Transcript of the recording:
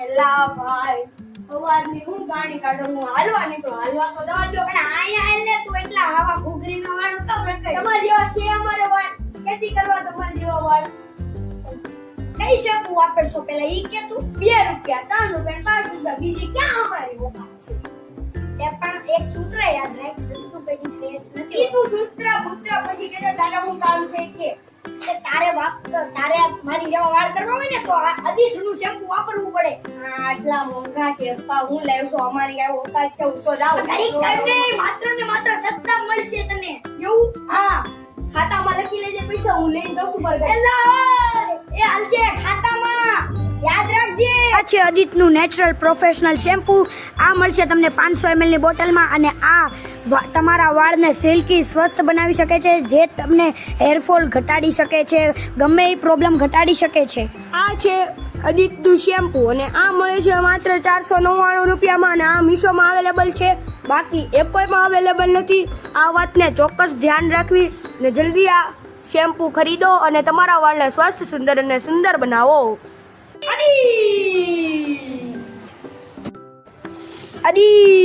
એલા ભાઈ સવારની હું ગાડી કાઢું હું હાલવા નીકળો હાલવા તો દવા દો પણ આયા એટલે તું એટલા આવા ઘૂઘરીનો વાળ કેમ રખાય તમાર જેવા છે અમારે વાળ ખેતી કરવા તમાર જેવા વાળ કઈ શકું વાપરશો પેલા ઈ કે તું 2 રૂપિયા 3 રૂપિયા 5 રૂપિયા બીજી ક્યાં અમારી ઓકાત છે તે પણ એક સૂત્ર યાદ રાખ સસ્તું પેટી શ્રેષ્ઠ નથી ઈ તું સૂત્ર પુત્ર પછી કે તારા હું કામ છે કે તારે મારી જેવા વાળ કરવા હોય ને તો અદીઠનું શેમ્પુ વાપરવું પડે આટલા મોંઘા શેમ્પા હું લાવ્યો છું અમારી આ ઓકાત છે હું તો જાવ ઘડી કરીને માત્ર ને માત્ર સસ્તા મળશે તને એવું હા ખાતામાં લખી લેજે પૈસા હું લઈને દઉં છું પર એ હાલજે ખાતામાં યાદ રાખજે આ છે અદિતનું નેચરલ પ્રોફેશનલ શેમ્પૂ આ મળશે તમને 500 ml ની બોટલમાં અને આ તમારા વાળને સિલ્કી સ્વસ્થ બનાવી શકે છે જે તમને હેરફોલ ઘટાડી શકે છે ગમે એ પ્રોબ્લેમ ઘટાડી શકે છે આ છે અદિતનું શેમ્પૂ અને આ મળે છે માત્ર 499 રૂપિયામાં અને આ મીશોમાં અવેલેબલ છે બાકી એકોઈમાં અવેલેબલ નથી આ વાતને ચોક્કસ ધ્યાન રાખવી ને જલ્દી આ શેમ્પૂ ખરીદો અને તમારા વાળને સ્વસ્થ સુંદર અને સુંદર બનાવો અદી